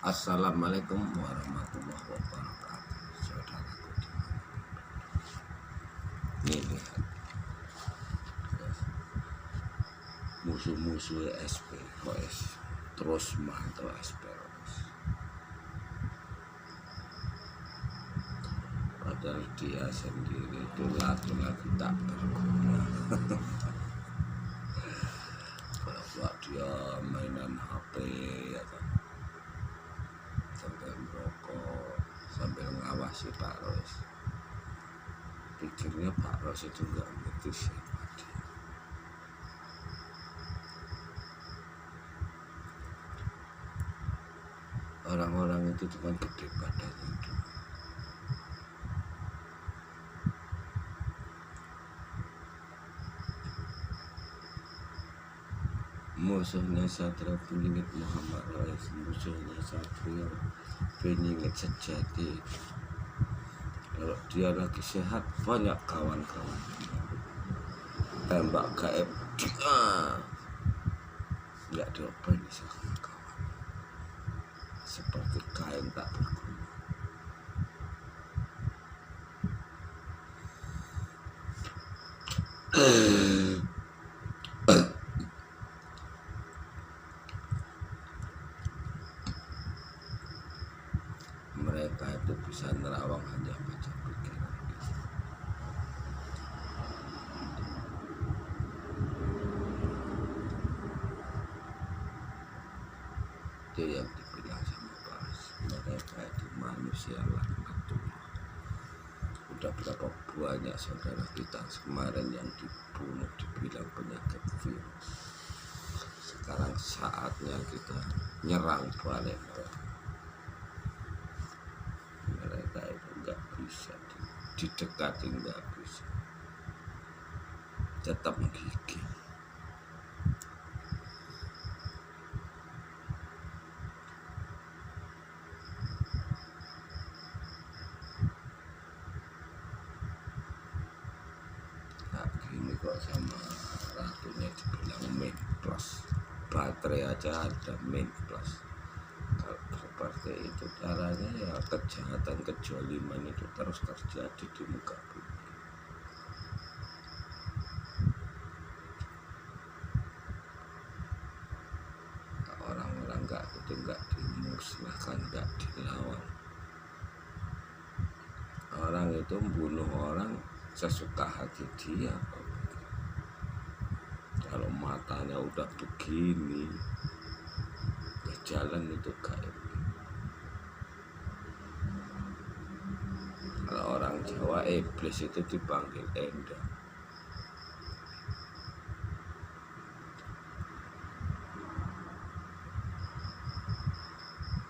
Assalamualaikum warahmatullahi wabarakatuh. Saudaraku, ini lihat musuh-musuh SP terus mantau SP. Padahal dia sendiri itu laki-laki tak berguna. Kalau dia mainan HP ya kan, sambil merokok, sambil ngawasi Pak Ros. Pikirnya Pak Ros itu nggak ngerti siapa dia. Orang-orang itu cuma gede badannya itu. Musuhnya Satria Penyingit Muhammad Rais, musuhnya Satria Penyingit sejati. Kalau dia lagi sehat, banyak kawan-kawan. Tembak gaib, nggak dioper bisa kawan. Seperti kain tak berguna. Mereka itu bisa nerawang hanya baca pikiran. Itu yang dibilang sama Bas, mereka itu manusia laknatullah. Udah berapa banyak saudara kita kemarin yang dibunuh dibilang penyakit virus. Sekarang saatnya kita nyerang balik mereka itu nggak bisa didekati, nggak bisa, tetap menggigit. Nah gini kok sama ratunya dibilang main plus, baterai aja ada main plus. Kalau seperti itu caranya ya kejahatan kejoliman itu terus terjadi di muka bumi. Orang-orang nggak itu nggak dimusnahkan, nggak dilawan. Orang itu membunuh orang sesuka hati dia. Kalau matanya udah begini, ke jalan itu gaib. Kalau orang Jawa iblis itu dipanggil endang.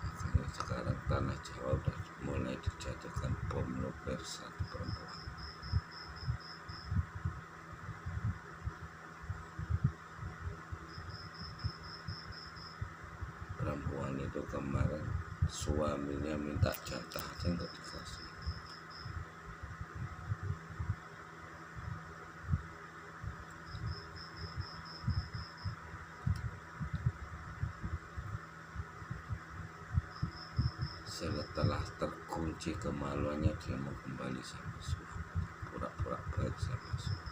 Makanya sekarang tanah Jawa udah mulai dijatuhkan bom nuklir satu perempuan. Perempuan itu kemarin suaminya minta jatah aja nggak dikasih. Setelah terkunci kemaluannya, dia mau kembali sama suami, pura-pura baik sama suami.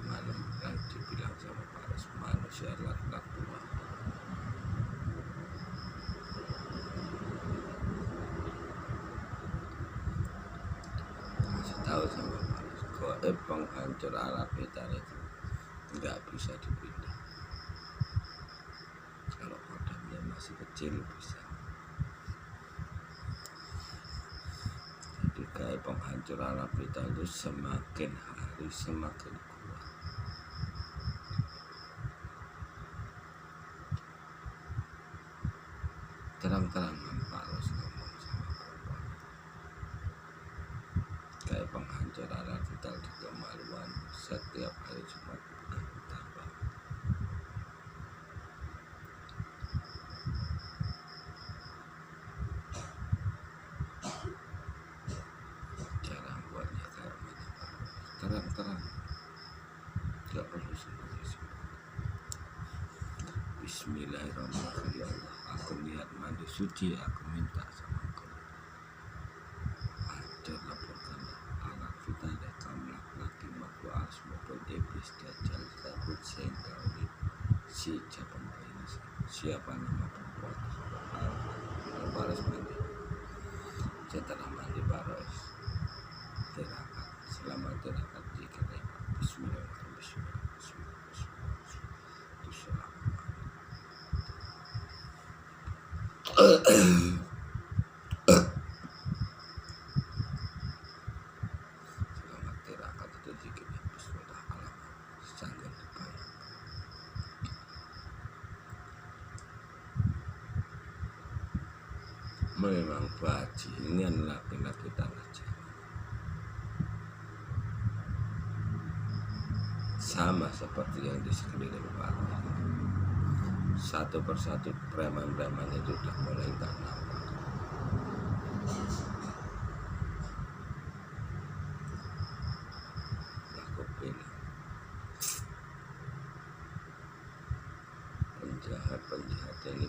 Malam yang dibilang sama Pak Ros, manusia laknatullah. Kasih tahu sama Pak Ros, gaib penghancur alam vital itu nggak bisa dipindah. Kalau kodamnya masih kecil bisa. Jadi gaib penghancur alam vital itu semakin hari semakin kuat. Terang-terangan Pak Ros ngomong sama perempuan, kayak penghancur alam vital di kemaluan setiap hari Jumat bukan tambah. Cara buatnya kayak mana Pak Ros? Terang-terang, nggak perlu sembunyi-sembunyi. Bismillahirrahmanirrahim. Ya Allah, aku niat mandi suci, aku minta sama Engkau. Hancur laporkanlah anak kita dan kaum laki-laki makhluk alas maupun iblis dajjal takut sehingga oleh si cabang ini siapa nama perempuan Baros mandi. Setelah mandi Baros tirakat, selama tirakat zikir Bismillahirrahmanirrahim. Selamat tirakat itu zikirnya Bismillahirrahmanirrahim. Sangat dibayang. Memang bajingan laki-laki tanah Jawa. Sama seperti yang di sekeliling Baros. Satu persatu preman-preman itu sudah mulai tak nampak. Aku bilang penjahat ini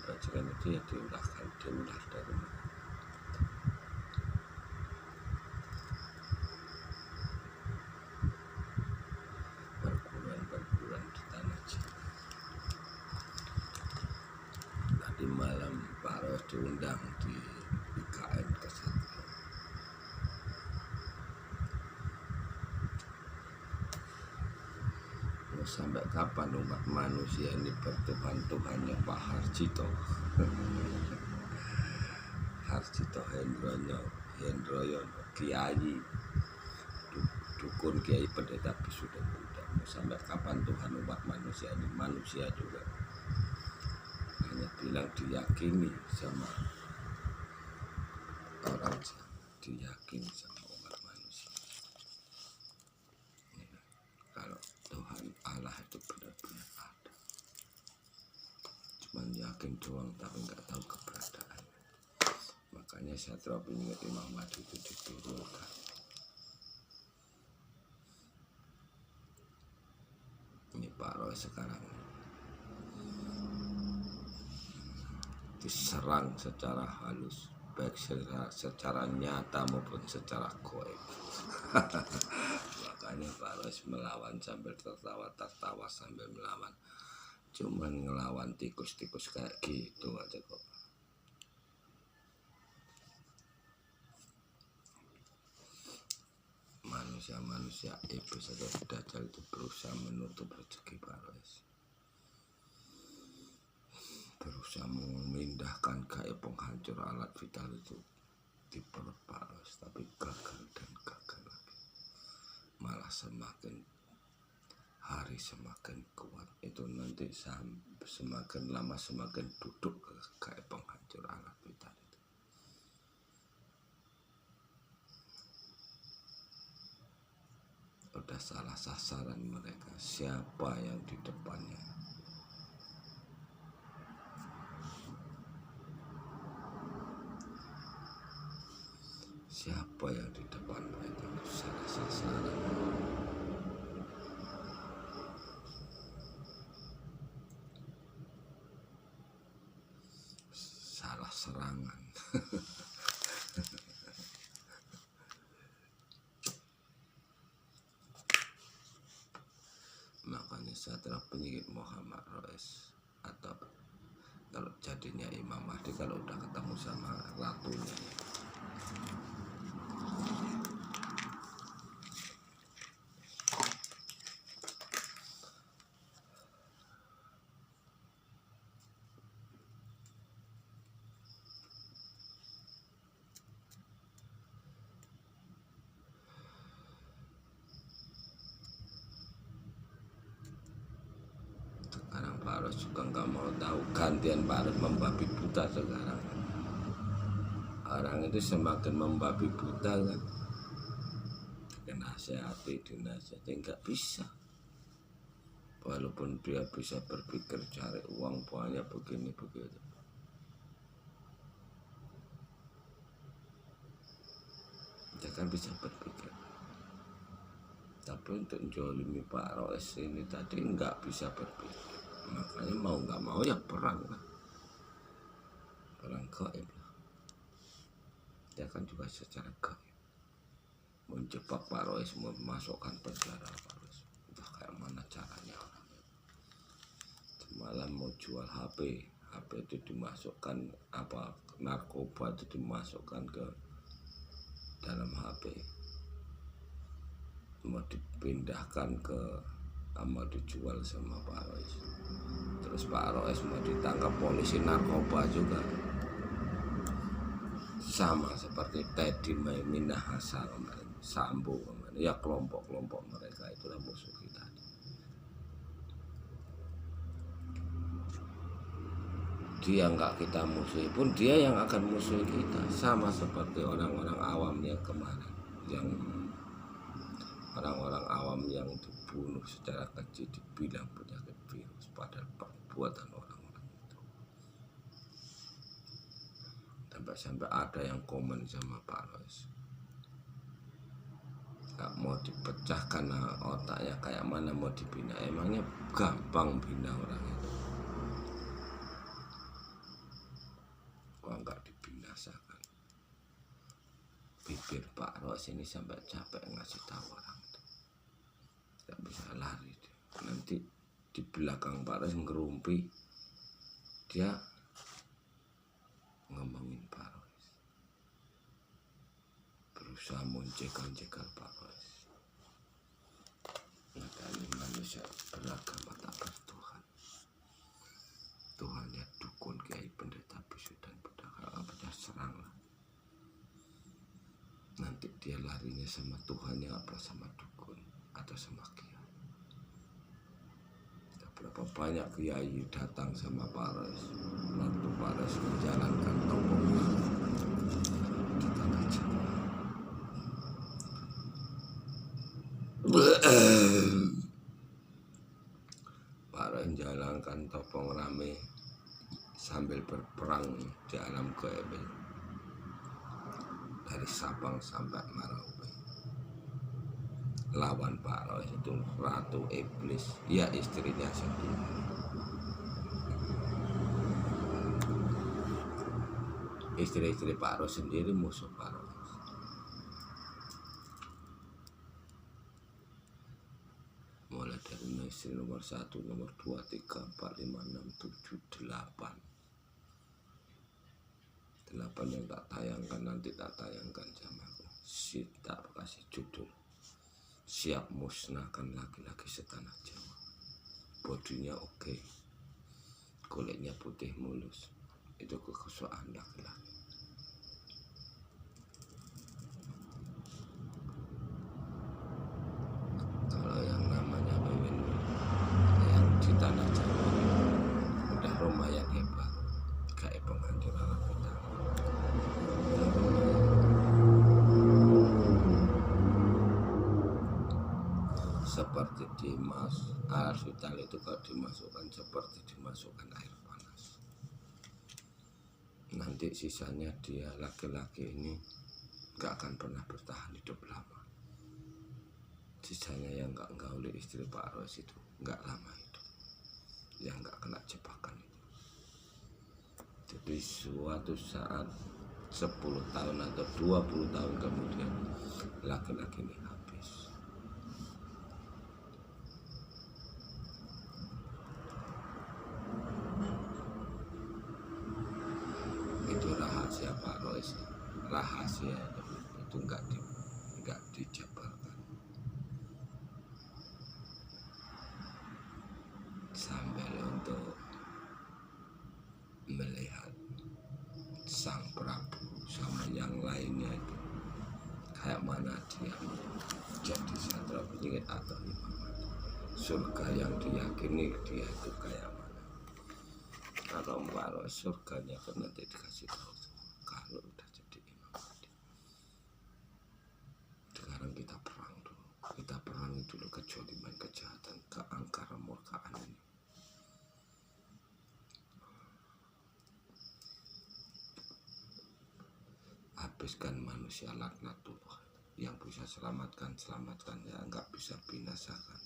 bajingan itu ya diulah dari mana. Perguruan di tanah Jawa. Tadi malam Baros diundang di IKN Kesatria. Sampai kapan umat manusia ini bertuhan-tuhannya Pak Harjito? Harjito Hendroyono Kiai dukun Kiai Pendeta Bisuda Buddha. Sampai kapan Tuhan umat manusia ini? Manusia juga hanya bilang diyakini sama orang, diyakini sama umat manusia. Kalau Tuhan Allah itu benar-benar ada, cuman yakin doang tapi nggak tahu keberadaan. Makanya Satria Pengingat Imam Mahdi itu diturunkan. Ini Pak Roy sekarang diserang secara halus, baik secara nyata maupun secara goib. Makanya Pak Roy melawan sambil tertawa sambil melawan. Cuman ngelawan tikus-tikus kayak gitu aja kok. Manusia iblis atau dajjal itu berusaha menutup rezeki Pak Roy. Berusaha memindahkan gaib penghancur alat vital itu di perut Pak Roy, tapi gagal dan gagal lagi. Malah semakin hari semakin kuat, itu nanti semakin lama semakin duduk ke gaib penghancur alat vital itu. Udah salah sasaran mereka, siapa yang di depannya. Siapa yang di depan mereka, salah sasaran. Salah serangan. Makanya Satria Pengingat Muhammad Rois, atau kalau jadinya Imam Mahdi kalau udah ketemu sama ratunya, sekarang Pak Rois juga nggak mau tahu, gantian Pak Rois membabi buta sekarang. Orang itu semakin membabi buta kan, dinasihati nggak bisa. Walaupun dia bisa berpikir cari uang banyak begini begitu, dia kan bisa berpikir. Tapi untuk jolimi Pak Rois ini tadi nggak bisa berpikir. Makanya mau nggak mau ya perang lah, perang gaib lah. Dia kan juga secara gaib menjebak Pak Rois, memasukkan penjara Pak Rois. Entah kayak mana caranya orang. Malam mau jual HP itu dimasukkan apa, narkoba itu dimasukkan ke dalam HP, mau dipindahkan ke, mau dijual sama Pak Rois. Terus Pak Rois mau ditangkap polisi narkoba juga, sama seperti Teddy Minah Hasan kemarin, Sambo kemarin. Ya kelompok-kelompok mereka itulah musuh kita. Dia nggak kita musuhi pun dia yang akan musuh kita, sama seperti orang-orang awam yang kemarin, yang orang-orang awam yang dibunuh secara keji dibilang penyakit virus, padahal perbuatan orang-orang itu. Sampai ada yang komen sama Pak Rois, gak mau dipecahkan otaknya kayak mana mau dibina, emangnya gampang bina orang itu, kok nggak dibinasakan. Bibir Pak Rois ini sampai capek ngasih tahu orang itu, nggak bisa lari dia. Nanti di belakang Pak Rois ngerumpi, dia ngomongin Pak Rois, berusaha menjegal-jegal Pak Rois. Makanya manusia beragama tak bertuhan, Tuhannya dukun, kiai, pendeta, bisu dan pedagang apa seranglah. Nanti dia larinya sama Tuhannya apa sama dukun atau sama kiai. Berapa banyak kiai datang sama Pak Rois waktu Pak Rois menjalankan tombongnya di tanah Jawa. Pak Rois menjalankan topong rame sambil berperang di alam gaib dari Sabang sampai Merauke. Lawan Pak Rois itu Ratu Iblis, ya istrinya sendiri. Istri-istri Pak Rois sendiri musuh Pak Rois. Mulai dari istri nomor 1, nomor 2, 3, 4, 5, 6, 7, 8. 8 yang tak tayangkan, nanti tak tayangkan sama aku. Tak kasih judul, siap musnahkan laki-laki setanah Jawa. Bodinya oke, kulitnya putih mulus, itu kekesukaan laki-laki. Kalau yang namanya Wiwin yang di tanah Jawa udah lumayan hebat, kayak penghancur alam kita. Seperti di air vital itu kalau dimasukkan seperti dimasukkan air panas. Nanti sisanya dia laki-laki ini gak akan pernah bertahan hidup lama. Sisanya yang gak gauli istri Pak Rois itu gak lama hidup, yang gak kena jebakan itu. Jadi suatu saat 10 tahun atau 20 tahun kemudian laki-laki ini habis. Itu rahasia Pak Rois, rahasia itu nggak dijabarkan sampai untuk melihat Sang Prabu sama yang lainnya itu kayak mana dia jadi sandra penyingit atau surga yang diyakini dia itu kayak mana. Kalau Pak Rois surganya kan nanti dikasih tahu kalau udah jadi Imam Mahdi. Sekarang kita perang dulu, kita perangi dulu kejoliman, kejahatan, keangkaran, murkaan ini. Habiskan manusia laknatullah. Yang bisa selamatkan ya, nggak bisa binasakan.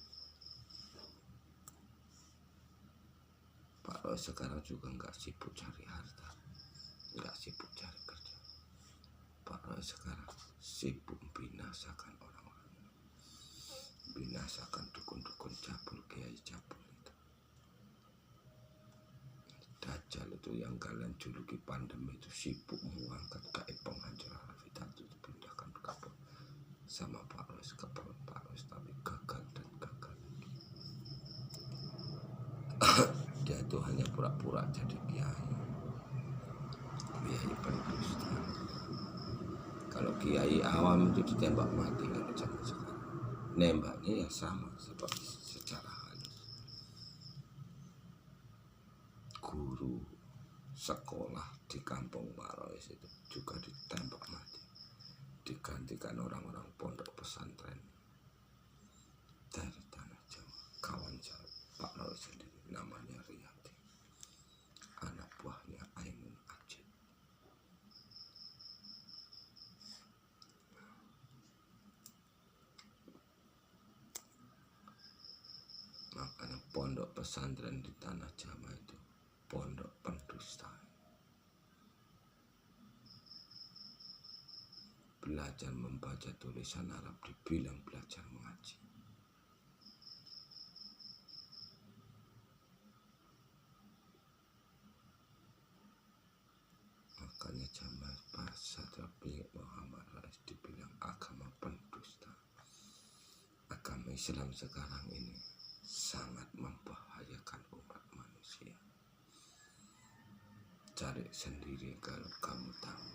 Pak Roy sekarang juga nggak sibuk cari harta, nggak sibuk cari kerja. Pak Roy sekarang sibuk binasakan orang-orang, binasakan dukun-dukun cabul, kiai cabul itu. Dajjal itu yang kalian juluki pandemi itu sibuk mengangkat gaib penghancur habitat itu, pindahkan kabel sama Pak Roy, kapal Pak Roy, tapi gagal dan gagal. Dia itu hanya pura-pura jadi kiai pendusta. Kalau kiai awam itu ditembak mati kalau zaman sekarang. Nembaknya ya sama seperti secara halus. Guru sekolah di kampung Pak Roy itu juga ditembak mati, digantikan orang-orang pondok pesantren dari tanah Jawa. Kawan saya Pak Roy sendiri namanya Riyadi, anak buahnya Ainun Ajib. Makanya pondok pesantren di tanah Jawa itu pondok pendusta. Belajar membaca tulisan Arab dibilang belajar mengaji. Makanya Jamaah Pasatria Bingit Muhammad Rais dibilang agama pendusta. Agama Islam sekarang ini sangat membahayakan umat manusia. Cari sendiri kalau kamu tahu.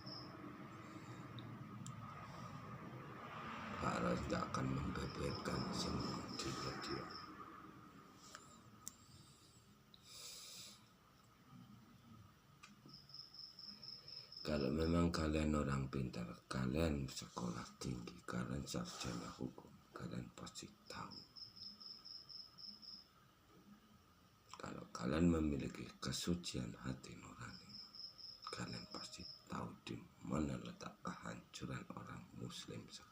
Pak Rais tidak akan membeberkan semua di media. Kalau memang kalian orang pintar, kalian sekolah tinggi, kalian sarjana hukum, kalian pasti tahu. Kalau kalian memiliki kesucian hati nurani, kalian pasti tahu di mana letak kehancuran orang Muslim sekarang.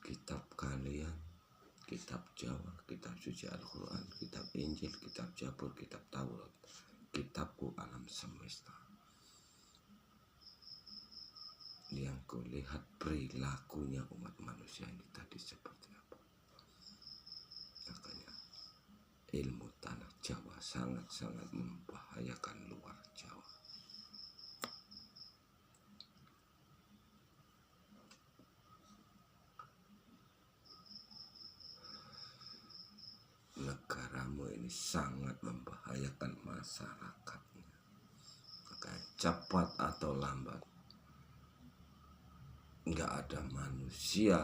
Kitab kalian, kitab Jawa, kitab suci Al-Quran, kitab Injil, kitab Jabur, kitab Taurat, kitabku alam semesta. Yang kulihat perilakunya umat manusia ini tadi seperti apa. Makanya ilmu tanah Jawa sangat-sangat membahayakan luar Jawa. Negaramu ini sangat membahayakan masyarakatnya. Maka cepat atau lambat, nggak ada manusia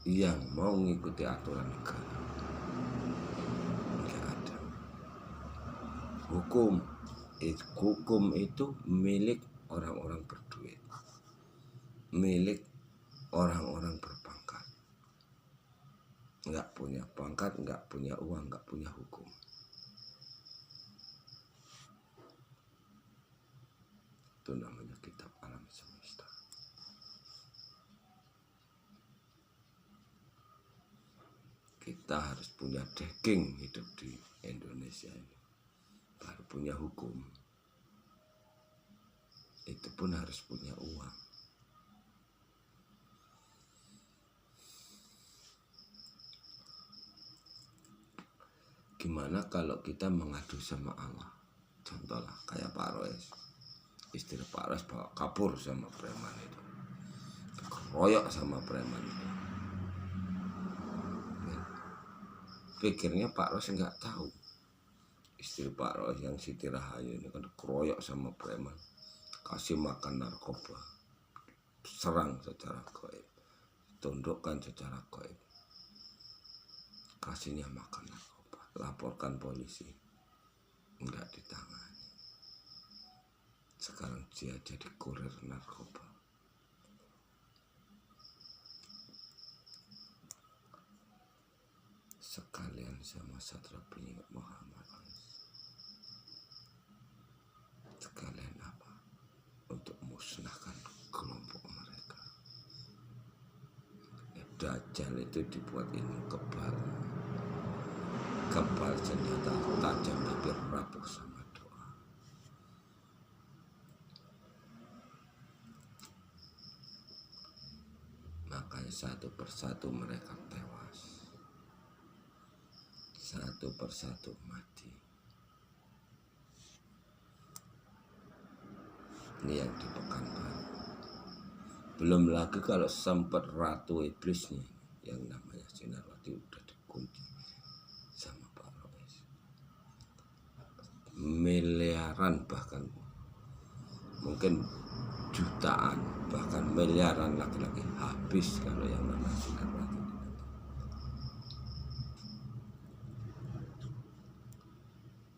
yang mau mengikuti aturan negara. Nggak ada. Hukum itu milik orang-orang berduit, milik orang-orang berpangkat. Nggak punya pangkat, nggak punya uang, nggak punya hukum. Itu namanya kitab alam semesta. Kita harus punya daging hidup di Indonesia ini, baru punya hukum. Itu pun harus punya uang. Gimana kalau kita mengadu sama Allah? Contohlah kayak Pak Roy, istri Pak Roy bawa kabur sama preman itu, keroyok sama preman itu. Pikirnya Pak Roy nggak tahu istri Pak Roy yang Siti Rahayu ini kan keroyok sama preman, kasih makan narkoba, serang secara gaib, tundukkan secara gaib, kasihnya makan narkoba. Laporkan polisi, enggak ditangani. Sekarang dia jadi kurir narkoba. Sekalian sama Satria Bingit Muhammad Rais. Sekalian apa? Untuk musnahkan kelompok mereka. Dajjal itu dibuat ilmu kebal. senjata tajam tapi rapuh sama doa. Makanya satu persatu mereka tewas, satu persatu mati. Ini yang di Pekanbaru. Belum lagi kalau sempat Ratu Iblisnya yang namanya Sinarwati udah dikunci sama Pak Rois. Miliaran bahkan mungkin jutaan bahkan miliaran laki-laki habis kalau yang namanya Sinarwati.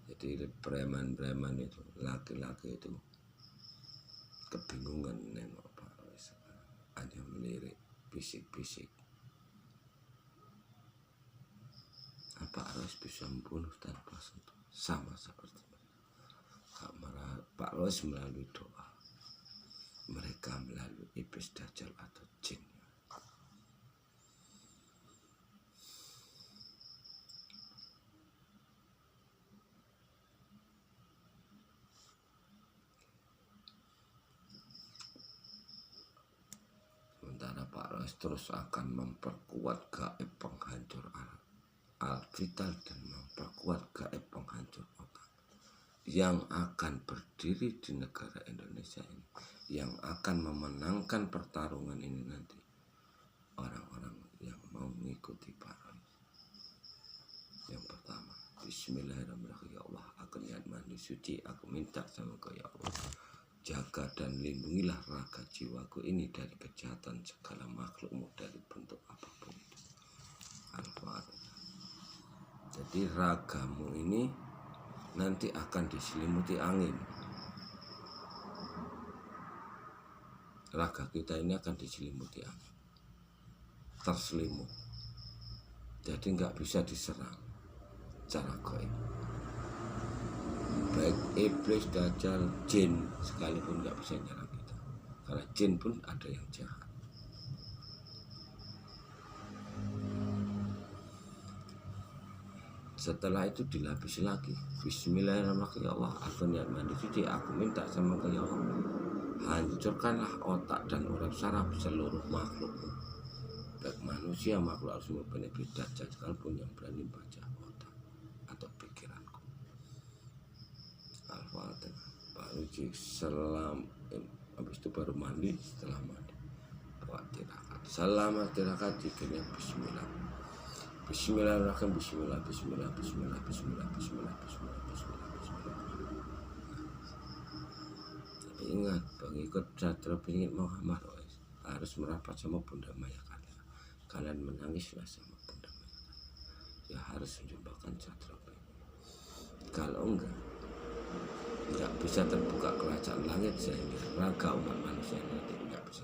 Jadi preman-preman itu laki-laki itu kebingungan nengok Pak Rois, hanya melirik bisik-bisik. Pak Rois bisa membunuh tanpa sentuh, sama seperti Pak Rois melalui doa, mereka melalui iblis dajjal atau jin. Sementara Pak Rois terus akan memperkuat gaib penghancur al-vital dan memperkuat gaib penghancur otak yang akan berdiri di negara Indonesia ini, yang akan memenangkan pertarungan ini nanti orang-orang yang mau mengikuti Pak Rois. Yang pertama, bismillahirrahmanirrahim. Ya Allah, aku niat mandi suci, aku minta sama Kau ya Allah, jaga dan lindungilah raga jiwaku ini dari kejahatan segala makhlukmu dari bentuk apapun itu. Al-Fatihah. Jadi ragamu ini nanti akan diselimuti angin. Raga kita ini akan diselimuti angin, terselimut. Jadi nggak bisa diserang cara gaib. Baik iblis, dajjal, jin sekalipun nggak bisa nyerang kita, karena jin pun ada yang jahat. Setelah itu dilapisi lagi, bismillahirrahmanirrahim. Ya Allah, aku niat mandi suci, aku minta sama Kau ya Allah, hancurkanlah otak dan urap saraf seluruh makhlukmu, baik manusia, makhluk asli maupun iblis dajjal sekalipun yang berani baca otak atau pikiranku. Al-Fatihah. Baru selam, habis itu baru mandi. Setelah mandi buat tirakat, selamat tirakat, zikirnya bismillah, bismillahirrahmanirrahim, bismillah, bismillah, bismillah, bismillah, bismillah, bismillah, bismillah, bismillah. Tapi ingat, pengikut Satria Pingit Muhammad Rois harus merapat sama Bunda Maya kalian. Kalian menangislah sama Bunda Maya. Ya harus menjumpakan Satria Pingit. Kalau enggak bisa terbuka kerajaan langit sehingga raga umat manusia nanti enggak bisa.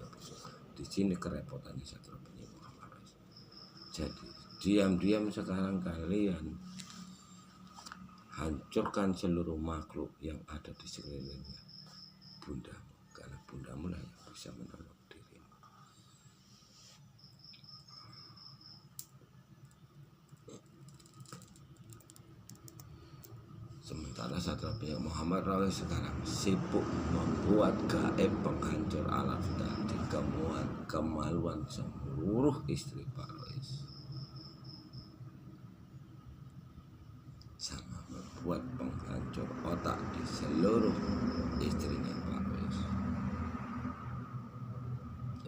Di sini kerepotannya Satria Pingit Muhammad Rois. Jadi diam-diam sekarang kalian hancurkan seluruh makhluk yang ada di sekelilingnya bundamu, karena bundamu lah yang bisa menolong dirimu. Sementara Satria Pingit Muhammad Rois sekarang sibuk membuat gaib penghancur alam dan kemaluan seluruh istri Pak Rois, sama membuat penghancur otak di seluruh istrinya Pak Rois.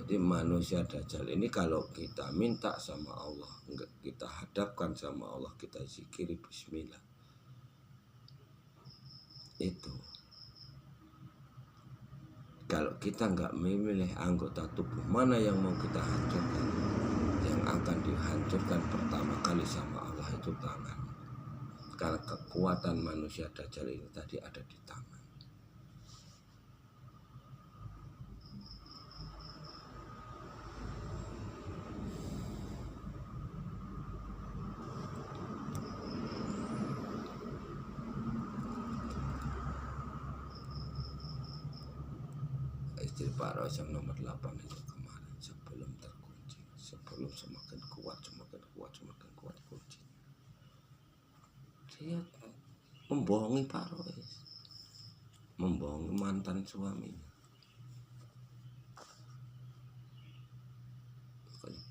Jadi manusia dajjal ini kalau kita minta sama Allah, kita hadapkan sama Allah, kita zikiri bismillah, itu kalau kita nggak memilih anggota tubuh mana yang mau kita hancurkan, yang akan dihancurkan pertama kali sama Allah itu tangan. Karena kekuatan manusia dajjal ini tadi ada di tangan. Istri Pak Rois yang nomor 8 itu kemarin sebelum terkunci, sebelum semakin kuat kunci, dia membohongi Pak Rois, membohongi mantan suaminya.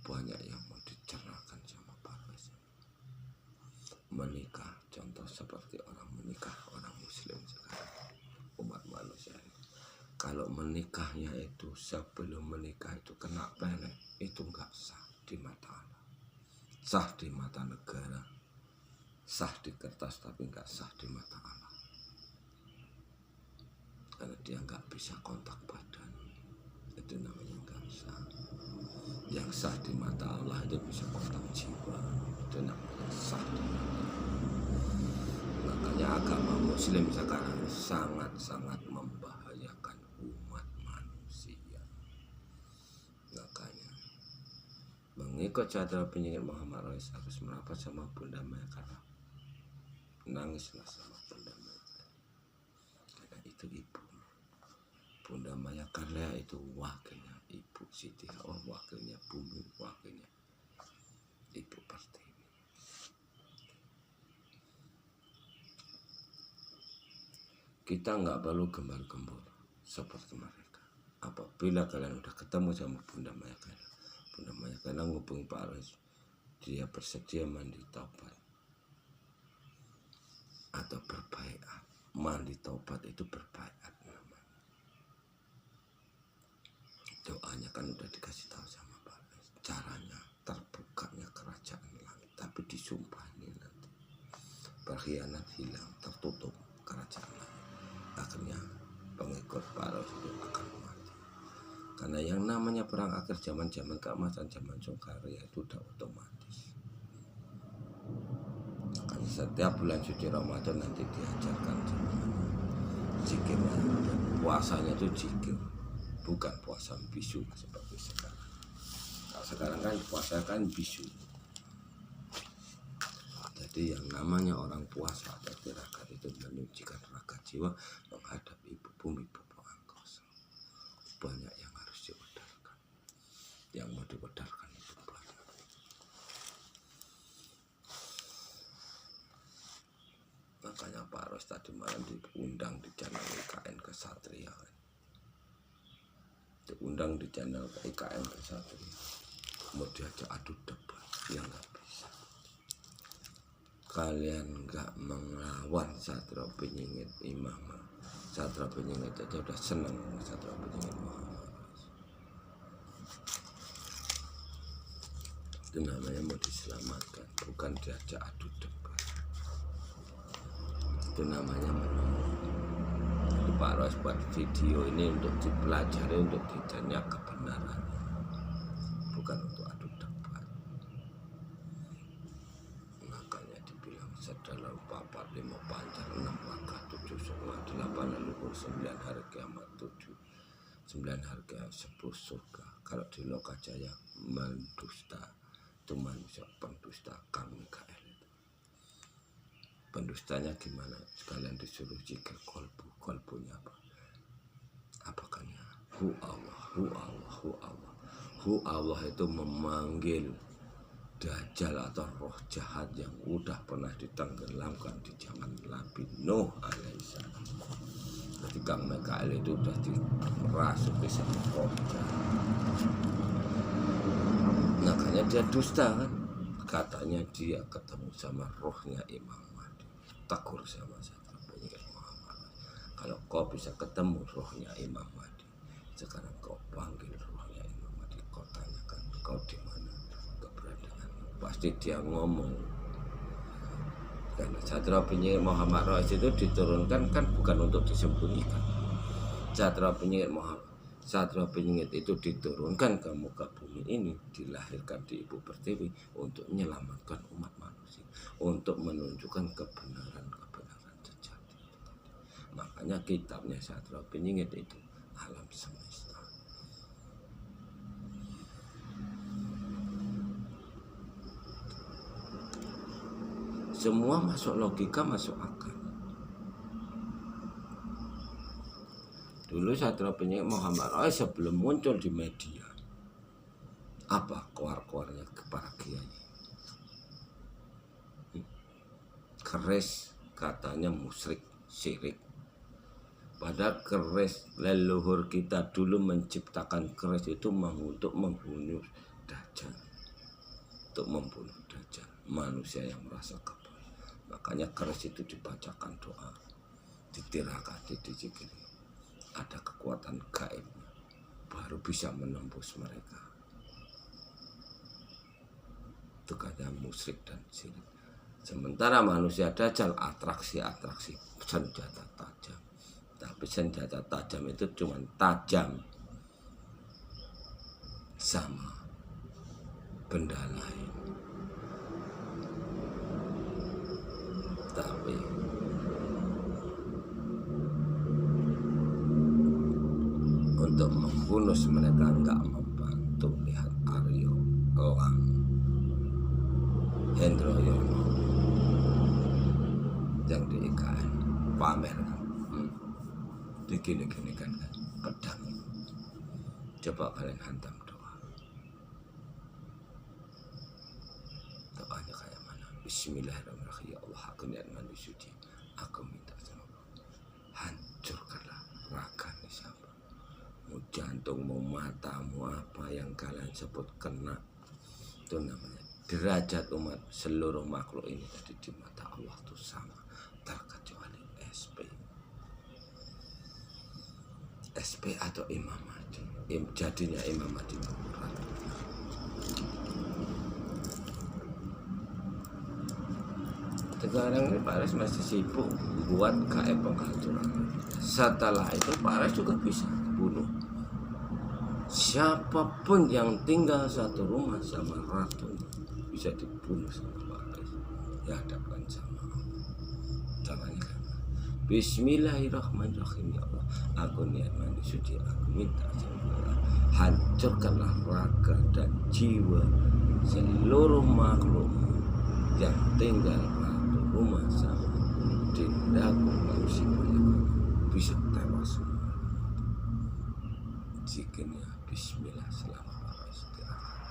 Banyak yang mau dicerahkan sama Pak Rois. Menikah, contoh seperti orang menikah, orang muslim sekarang, umat manusia ini. Kalau menikahnya itu sebelum menikah itu kena pelek, itu enggak sah di mata Allah. Sah di mata negara, sah di kertas, tapi enggak sah di mata Allah. Karena dia enggak bisa kontak badan, itu namanya enggak sah. Yang sah di mata Allah itu bisa kontak jiwa, itu namanya sah di mata Allah. Makanya agama muslim sekarang sangat-sangat membahayakan umat manusia. Makanya mengikut Satrio Piningit Muhammad Rois harus merapat sama Bunda Maya Karya. Nangislah sama Bunda Maya Karya, karena itu ibu. Bunda Maya Karya itu wakilnya Ibu Siti Hawa, wakilnya bumi, wakilnya Ibu Pertiwi. Kita nggak perlu gembar-gembor seperti mereka. Apabila kalian udah ketemu sama Bunda Maya Karya, Bunda Maya Karya ngubungi Pak Rois, dia bersedia mandi taubat atau berbaiat. Mandi taubat itu berbaiat namanya. Doanya kan udah dikasih tahu sama Pak Rois. Caranya terbukanya kerajaan langit, tapi disumpah ini nanti berkhianat, hilang, tertutup kerajaan langit. Akhirnya pengikut Pak Rois itu akan mati. Karena yang namanya perang akhir zaman-zaman keemasan, zaman Soekarno itu udah otomatis. Karena setiap bulan suci Ramadan nanti diajarkan zikirnya, dan puasanya itu zikir, bukan puasa bisu seperti sekarang. Kalau sekarang kan puasa kan bisu. Jadi yang namanya orang puasa atau tirakat itu menyucikan raga jiwa menghadap ibu bumi Bobo Angkoso. Banyak yang harus diwedarkan. Yang mau diwedarkan itu banyak. Makanya Pak Rois tadi malam diundang di channel IKN Kesatria. Diundang di channel IKN Kesatria. Mau diajak adu debat, ya nggak bisa. Kalian nggak melawan Satrio Piningit Imam, Satrio Piningit aja udah seneng Satrio Piningit Muhammad Rois. Itu namanya mau diselamatkan, bukan diajak adu debat. Itu namanya menolong. Jadi Pak Rois buat video ini untuk dipelajari, untuk ditanya kebenarannya, bukan untuk adu debat. Sedalam 4, 5 panjang 6 langkah 7 semua 8 leluhur 9 hari kiamat 7 9 hari kiamat 10 surga. Kalau di Lokajaya mendusta itu manusia pendusta kami KL itu. Pendustanya gimana? Sekalian disuruh zikir kolbunya apa? Apakahnya hu Allah, hu Allah, hu Allah. Hu Allah itu memanggil Dajjal atau roh jahat yang udah pernah ditenggelamkan di zaman Nabi Nuh alaihissalam. Ketika Mikael itu udah dirasuki sama roh jahat. Makanya dia dusta kan. Katanya dia ketemu sama rohnya Imam Mahdi. Tegur sama Satrio Piningit Muhammad. Kalau kau bisa ketemu rohnya Imam Mahdi, sekarang kau panggil rohnya Imam Mahdi, kau tanyakan kau di mana keberadaan. Pasti dia ngomong. Karena Satrio Piningit Muhammad Rois itu diturunkan kan bukan untuk disembunyikan. Satrio Piningit itu diturunkan ke muka bumi ini, dilahirkan di Ibu Pertiwi untuk menyelamatkan umat manusia, untuk menunjukkan kebenaran sejati. Makanya kitabnya Satrio Piningit itu Alam Semesta. Semua masuk logika, masuk akal. Dulu Satrio Piningit Muhammad Rois sebelum muncul di media, apa keluar-keluarnya ke para kiai? keris katanya musyrik, syirik. Padahal keris leluhur kita dulu menciptakan keris itu untuk membunuh Dajjal. Untuk membunuh Dajjal, manusia yang merasa kebal. Makanya keris itu dibacakan doa, ditirakat, dizikiri. Ada kekuatan gaibnya, baru bisa menembus mereka. Itu kata musyrik dan syirik. Sementara manusia Dajjal atraksi-atraksi senjata tajam. Tapi senjata tajam itu cuma tajam sama benda lain. Tapi untuk membunuh mereka enggak membantu. Lihat Aryo, Elang, Hendro Yono yang di IKN pamer kan, digini-gini kan pedang. Coba kalian hantam doanya kayak mana? Bismillahirrahmanirrahim. Ya Allah, aku niat mandi suci, aku minta sama Allah, hancurkanlah raga nih siapa, mau jantung, mau mata, mau apa yang kalian sebut kena. Itu namanya derajat umat seluruh makhluk ini tadi di mata Allah itu sama, terkecuali SP atau Imam Mahdi. Jadinya Imam Mahdi murad. Sekarang ini Pak Ares masih sibuk buat KM penghancuran. Setelah itu Pak Ares juga bisa bunuh siapapun yang tinggal satu rumah sama ratu, bisa dibunuh sama Pak Ares, dihadapkan sama Allah. Caranya kan Bismillahirrahmanirrahim. Ya Allah, aku niat mandi suci, aku minta sama Allah, hancurkanlah raga dan jiwa seluruh makhluk yang tinggal satu rumah sama dindaku manusia bisa tewas semua. Zikirnya Bismillah selama para istirahat.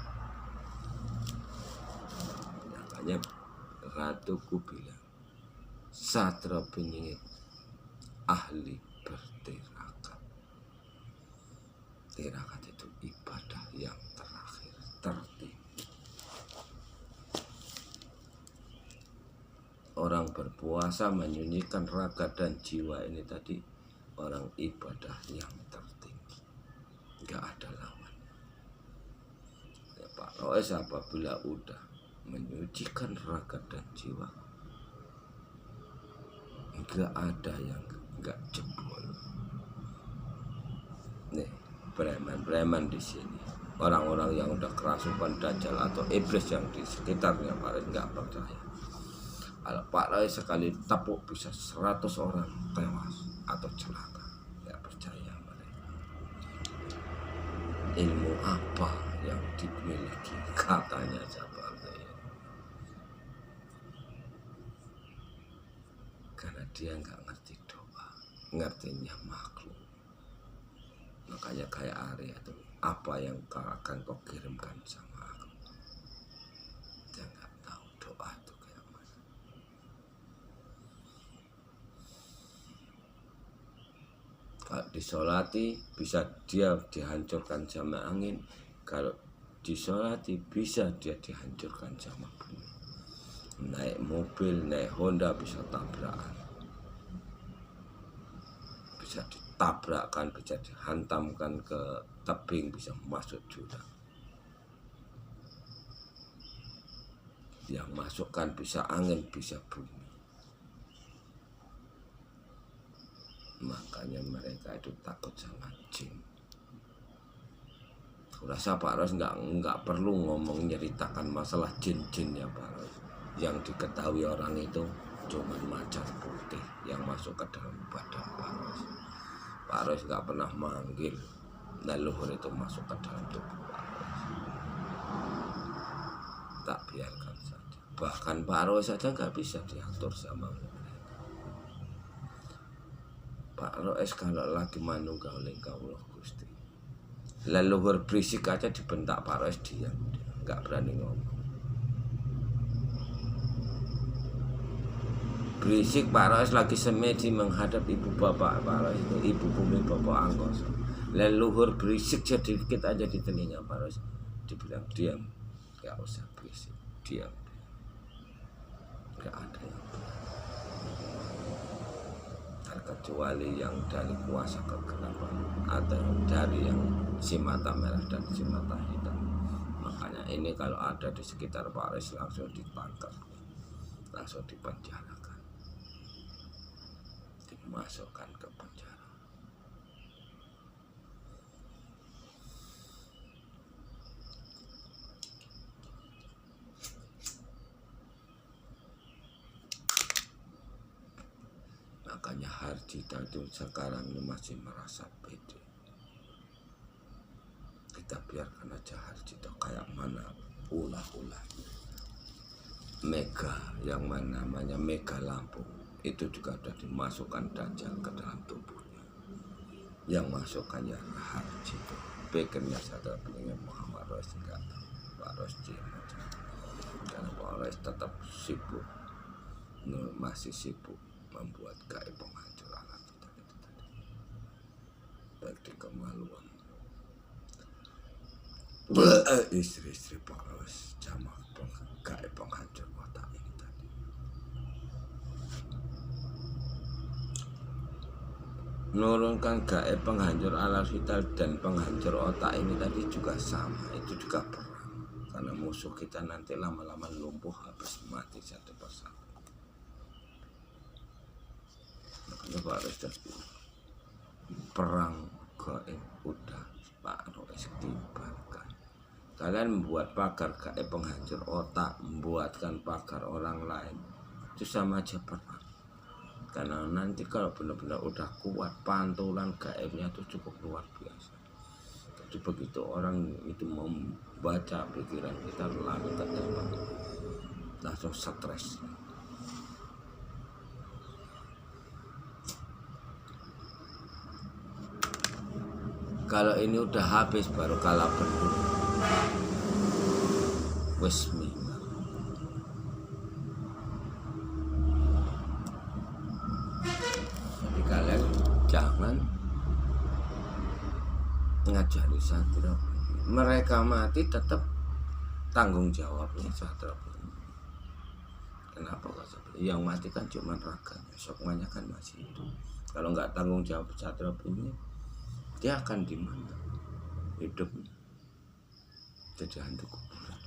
Makanya ratuku bilang, Satria Penyengit ahli bertirakat. Tirakat itu ibadah yang terakhir, tertinggi. Orang berpuasa menyunyikan raga dan jiwa ini tadi, orang ibadah yang tertinggi, nggak ada lawannya. Ya, Pak Roes apabila udah menyucikan raga dan jiwa, nggak ada yang nggak jebol. Nih, preman-preman di sini, orang-orang yang udah kerasukan Dajjal atau iblis yang di sekitarnya, Pak Roes nggak percaya. Kalau Pak Roy sekali tepuk bisa 100 orang tewas atau celaka, nggak percaya mereka. Ilmu apa yang dimiliki katanya Jabal ini? Karena dia nggak ngerti doa, ngertinya makhluk. Makanya kayak Arya itu, apa yang akan kau kirimkan sama aku? Dia nggak tahu doa itu. Kalau disolati bisa dia dihancurkan sama angin. Kalau disolati bisa dia dihancurkan sama bumi. Naik mobil, naik Honda bisa tabrakan, bisa ditabrakkan, bisa dihantamkan ke tebing, bisa masuk jurang. Yang masukkan bisa angin, bisa bumi. Makanya mereka itu takut sama jin. Rasa Pak Ros nggak perlu ngomong nyeritakan masalah jin-jin ya Pak Ros. Yang diketahui orang itu cuma macan putih yang masuk ke dalam badan Pak Ros. Pak Ros nggak pernah manggil leluhur itu masuk ke dalam tubuh Pak Ros. Tak biarkan saja. Bahkan Pak Ros saja nggak bisa diatur sama mereka. Pak Roes kalau lagi manunggaling kawula Gusti, leluhur berisik aja dibentak Pak Roes diam, nggak berani ngomong. berisik Pak Rois lagi semedi menghadap ibu bapak Pak Rois itu, ibu bumi bapak Angkoso. Leluhur berisik sedikit aja di telinga Pak Rois, dibilang diam, gak usah berisik, diam, gak ada yang terkecuali yang dari kuasa kegelapan atau dari yang si mata merah dan si mata hitam. Makanya ini kalau ada di sekitar Pak Rois langsung ditangkap, langsung dipenjarakan, dimasukkan ke penjara. Makanya Harjita itu sekarang ini masih merasa pede. Kita biarkan aja Harjita kayak mana ulah-ulah. Mega yang namanya Mega Lampung itu juga sudah dimasukkan Dajjal ke dalam tubuhnya. Yang masukkannya Harjita, pikirnya Satria Beringin Muhammad Rois enggak tahu. Pak Rois diam aja. Karena Pak Rois tetap sibuk, masih sibuk membuat gaib penghancur alat kita itu tadi. Baik di kemaluan istri-istri Pak Rois, jamaah gaib penghancur otak ini tadi. Menurunkan gaib penghancur alat vital dan penghancur otak ini tadi juga sama, itu juga perang. Karena musuh kita nanti lama-lama lumpuh, habis mati satu persatu. Makanya Pak Rois perang gaib udah Pak Rois tibarkan. Kalian membuat pagar gaib penghancur otak, membuatkan pagar orang lain, itu sama aja perang. Karena nanti kalau benar-benar udah kuat, pantulan gaibnya itu cukup luar biasa. Jadi begitu orang itu membaca pikiran kita lalu ketembak, langsung stres. Kalau ini udah habis baru kalah berdua. Wesmi. Jadi kalian jangan ngajari Satria. Mereka mati tetap tanggung jawabnya Satria. Kenapa kok Satria? Yang mati kan cuma raganya, sukmanya kan masih hidup. Kalau nggak tanggung jawab Satria punya, dia akan di mana hidupnya? Jadi hantu kuburan.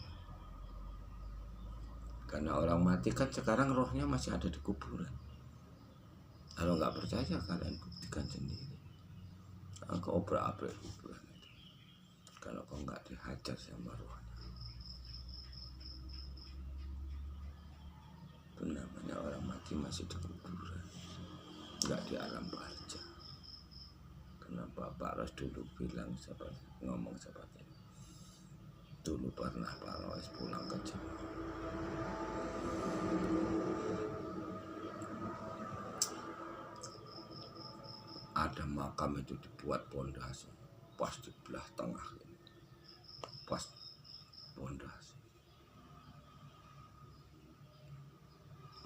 Karena orang mati kan sekarang rohnya masih ada di kuburan. Kalau nggak percaya kalian buktikan sendiri. Kau obrak-abrik kuburan itu. Kalau kau nggak dihajar sama rohnya, itu namanya orang mati masih di kuburan, nggak di alam barzah. Kenapa Pak Rois dulu bilang ngomong seperti ini? Dulu pernah Pak Rois pulang ke Jawa. Ada makam itu dibuat pondasi, pas di belah tengah ini, pas pondasi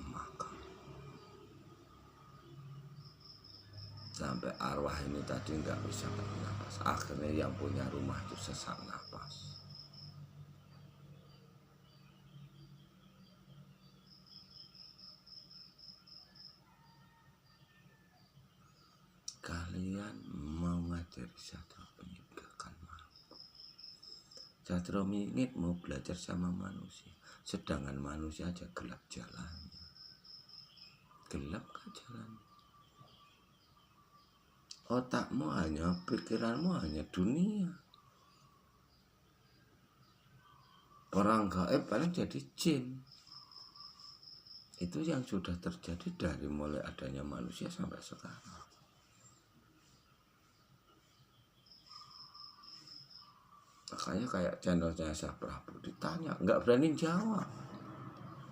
makam. Sampai arwah ini tadi nggak bisa bernapas. Akhirnya yang punya rumah itu sesak napas. Kalian mau ngajari Satria Beringin gak akan mampu. Satria Beringin mau belajar sama manusia, sedangkan manusia aja gelap jalannya. Gelap kan jalannya. Otakmu hanya, pikiranmu hanya dunia. Perang gaib paling jadi jin. Itu yang sudah terjadi dari mulai adanya manusia sampai sekarang. Makanya kayak channelnya Syah Prabu ditanya, nggak berani jawab.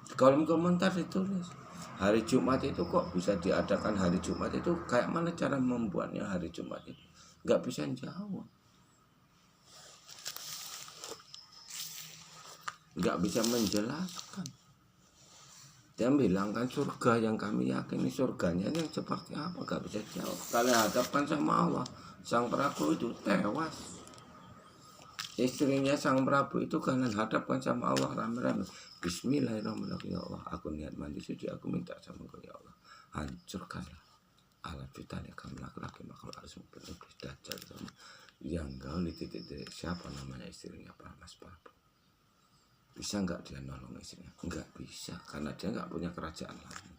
Di kolom komentar ditulis, hari Jumat itu kok bisa diadakan hari Jumat itu, kayak mana cara membuatnya hari Jumat itu, nggak bisa jawab, nggak bisa menjelaskan. Dia bilang kan surga yang kami yakini surganya yang seperti apa, gak bisa jawab. Kalian hadapkan sama Allah, sang Prabu itu tewas. Istrinya sang Prabu itu kalian hadapkan sama Allah rame-rame. Bismillahirrahmanirrahim. Ya Allah, aku niat mandi suci, aku minta sama Engkau ya Allah, hancurkanlah alat vitalnya kamu laki-laki makhluk harus iblis dajjal sama yang gaul di titik siapa namanya istrinya Pak Mas Prabu. Bisa nggak dia nolong istrinya? Nggak bisa, karena dia nggak punya kerajaan lagi.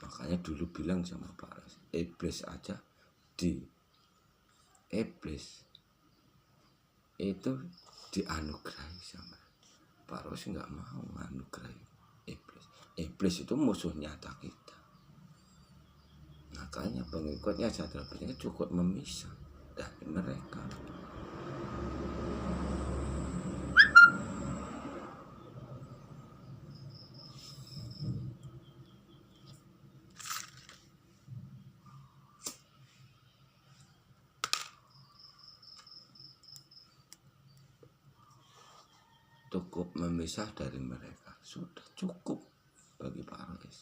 Makanya dulu bilang sama Pak Ras, iblis aja di iblis itu dianugerahi sama Pak Ros, nggak mau menganugerahi iblis. Iblis itu musuh nyata kita. Makanya pengikutnya Sadra Penyingga cukup memisah dari mereka. Cukup memisah dari mereka, sudah cukup bagi Pak Ros.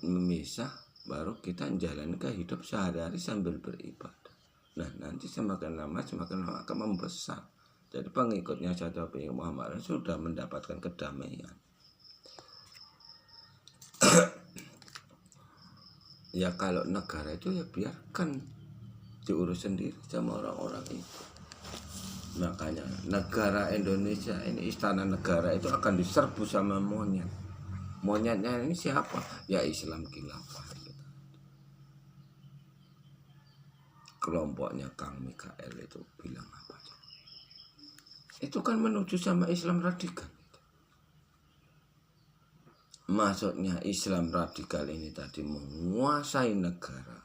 Memisah baru kita menjalankan hidup sehari-hari sambil beribadah. Nah nanti semakin lama akan membesar. Jadi pengikutnya Sadra Penyingga Muhammad sudah mendapatkan kedamaian. Ya kalau negara itu ya biarkan diurus sendiri sama orang-orang itu. Makanya negara Indonesia ini, istana negara itu akan diserbu sama monyet. Monyetnya ini siapa? Ya Islam Khilafah gitu. Kelompoknya Kang Mikael itu bilang apa? Itu kan menuju sama Islam radikal. Maksudnya Islam radikal ini tadi menguasai negara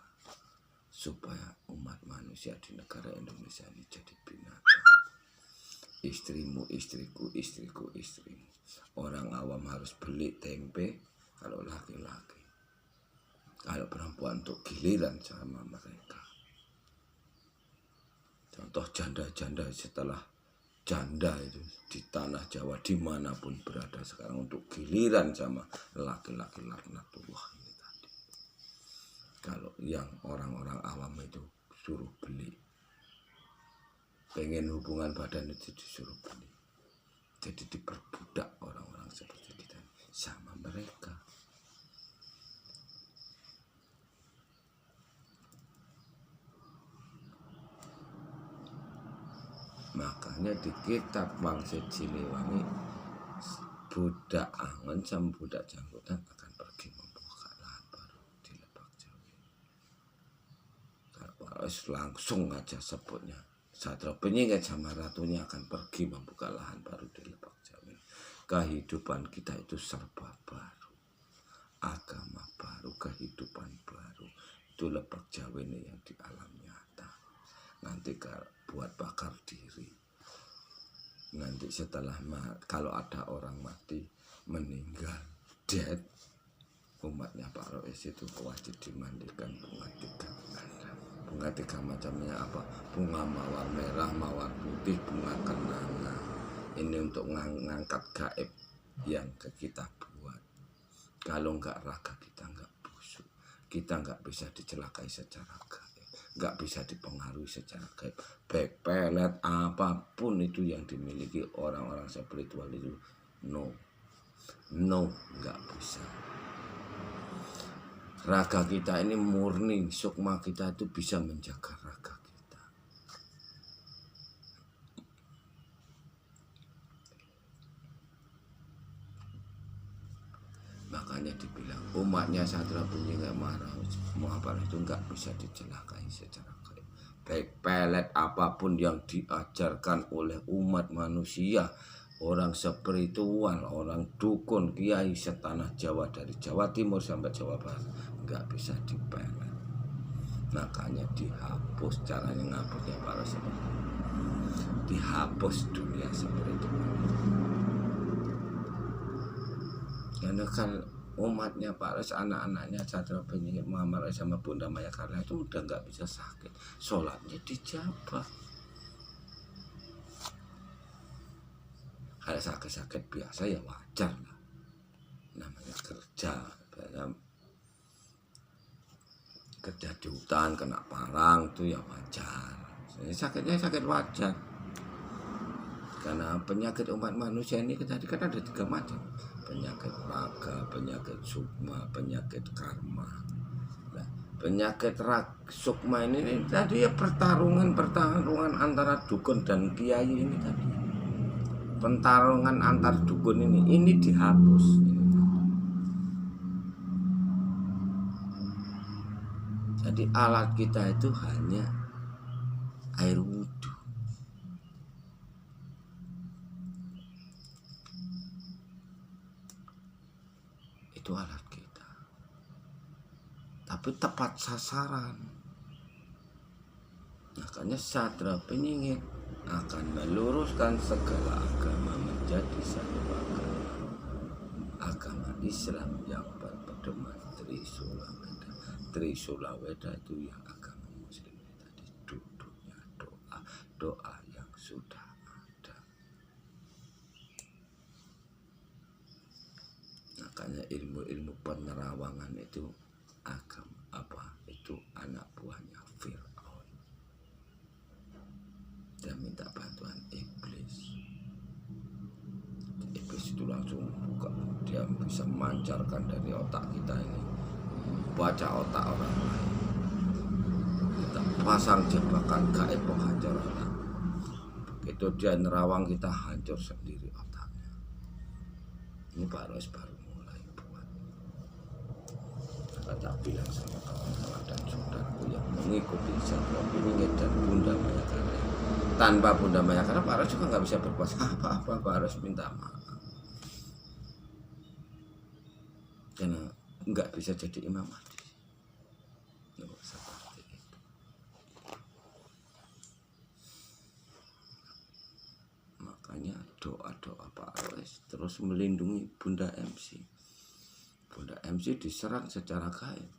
supaya umat manusia di negara Indonesia ini jadi binatang. Istrimu istriku, istriku istrimu. Orang awam harus beli tempe kalau laki-laki. Kalau perempuan untuk giliran sama mereka. Contoh janda-janda setelah janda itu di tanah Jawa dimanapun berada sekarang untuk giliran sama laki-laki laknatullah ini tadi. Kalau yang orang-orang awam itu suruh beli, pengen hubungan badan itu disuruh beli. Jadi diperbudak orang-orang seperti kita sama mereka. Makanya di kitab Wangsit Siliwangi, budak angon sama budak jangkutan akan pergi membuka lahan baru di Lebak Jawi. Kalau langsung aja sebutnya, Sadra Penyingga sama ratunya akan pergi membuka lahan baru di Lebak Jawi. Kehidupan kita itu serba baru, agama baru, kehidupan baru. Itu Lebak Jawi ini yang di alam nyata. Nanti buat bakar diri. Nanti setelah kalau ada orang mati meninggal dead, umatnya Pak Rois itu wajib dimandikan bunga tiga macamnya apa, bunga mawar merah, mawar putih, bunga kenanga. Ini untuk ngangkat gaib yang kita buat. Kalau enggak raga kita enggak busuk, kita enggak bisa dicelakai secara gaib, enggak bisa dipengaruhi secara gaib. Baik pelet apapun itu yang dimiliki orang-orang spiritual itu, no, enggak bisa. Raga kita ini murni, sukma kita itu bisa menjaga raga kita. Makanya dibilang umatnya Sadra Penyingga Muhammad itu enggak bisa dicelakai secara gaib. Baik pelet apapun yang diajarkan oleh umat manusia, orang spiritual, orang dukun, kiai setanah Jawa dari Jawa Timur sampai Jawa Barat nggak bisa dipelet. Makanya dihapus, caranya ngapusnya para seperti dihapus dunia spiritual. Karena kan umatnya Pak Res, anak-anaknya Sadra Penyingga Muhammad sama Bunda Maya Karla itu udah nggak bisa sakit, sholatnya dijabah. Kalau sakit-sakit biasa ya wajar lah, namanya kerja di hutan kena parang itu ya wajar. Sakitnya sakit wajar, karena penyakit umat manusia ini tadi kan ada 3 macam: penyakit raga, penyakit sukma, penyakit karma. Nah, penyakit sukma ini tadi ya pertarungan antara dukun dan kiai ini tadi. Pertarungan antar dukun ini dihapus. Jadi alat kita itu hanya air wudhu. Itu alat kita. Tapi tepat sasaran. Makanya Satria Penyingit akan meluruskan segala agama menjadi satu agama. Agama Islam yang berpedoman Trisula-Weda. Trisula-Weda itu yang agama Muslim tadi, duduknya doa yang sudah ada. Makanya ilmu penerawangan itu agama itu anak buahnya Fir'aun. Dia minta bantuan iblis. Iblis itu langsung buka, dia bisa memancarkan dari otak kita ini, baca otak orang lain. Kita pasang jebakan gaib penghancur otak. Begitu dia nerawang, kita hancur sendiri otaknya. Ini Pak Ros baru mulai buat. Saya bilang sama kawan-kawan dan saudaraku yang mengikuti Satria Penyingit dan Bunda Mayakarya. Tanpa Bunda Mayakarya, Pak Ros juga nggak bisa berbuat apa-apa. Pak Ros minta maaf. Karena nggak bisa jadi Imam Mahdi. Seperti itu. Makanya doa-doa Pak Ros terus melindungi Bunda MC. Bunda MC diserang secara gaib.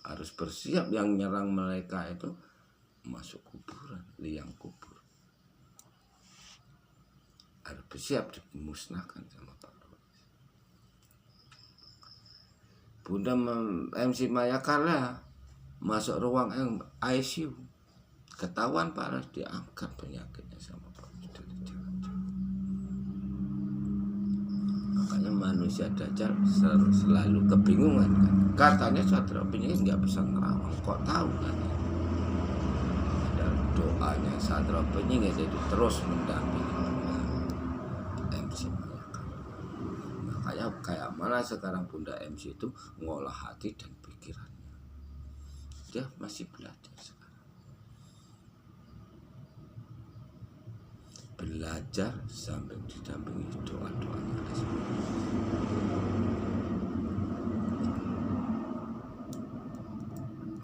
Harus bersiap yang menyerang mereka itu masuk kuburan, liang kubur. Harus bersiap dimusnahkan sama Pak Ros. Bunda MC Mayakarya masuk ruang ICU, ketahuan Pak Ros, diangkat penyakitnya sama Pak Ros dari jalan-jalan. Makanya manusia Dajjal selalu kebingungan kan. Katanya Satria Penyingit nggak bisa nerawang, kok tahu kan? Dan doanya Satria Penyingit itu terus mendampingi MC Mayakarya. Makanya kayak mana sekarang Bunda MC itu ngolah hati dan pikirannya. Dia masih belajar sekarang. Belajar sambil didampingi doa-doanya.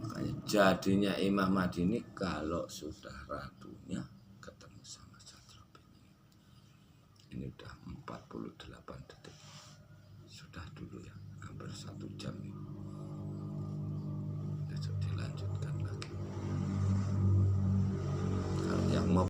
Makanya jadinya Imam Mahdi ini kalau sudah ratunya ketemu sama Satria Penyingit. Ini udah 48 detik. Sudah dulu ya, hampir 1 jam.